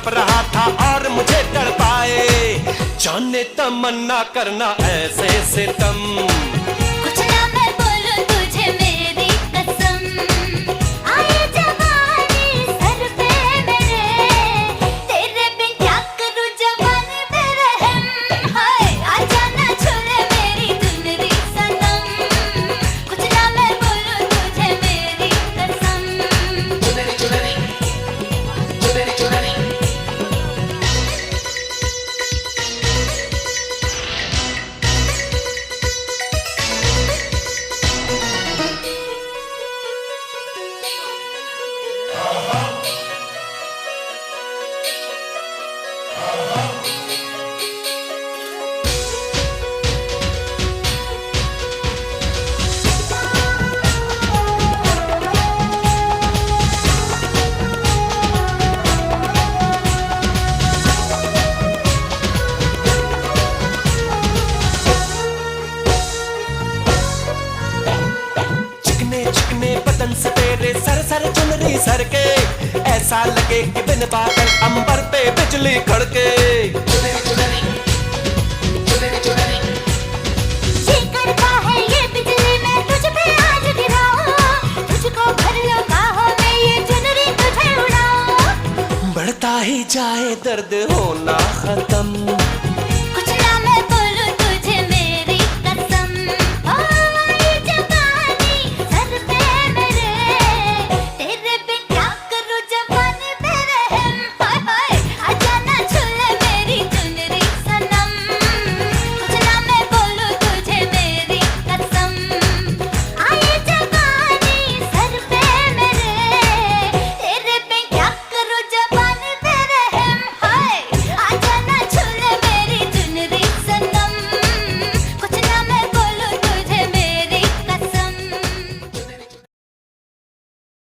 तड़प रहा था और मुझे तड़पाए। जाने तमन्ना करना ऐसे सितम। कुछ ना मैं बोलूं तुझे मेरी कसम, आए जवानी सर पे मेरे, तेरे बिन क्या करूं जवानी पे रहम। हाय आजा ना छुले मेरी चुनरी सनम, कुछ ना मैं बोलूं तुझे मेरी कसम। चुनरी चुनरी चुनरी चुनरी। चिकने चिकने बदन से तेरे सर सर चुनरी सर के, ऐसा लगे कि बिन बादल अंबर पे बिजली कड़के। चुनरी चुनरी चुनरी चुनरी। ये करता है ये बिजली मैं तुझ पे आज गिराऊं, तुझको भर लो बाहों में ये चुनरी तुझे उड़ाऊं। बढ़ता ही जाए दर्द होना खत्म।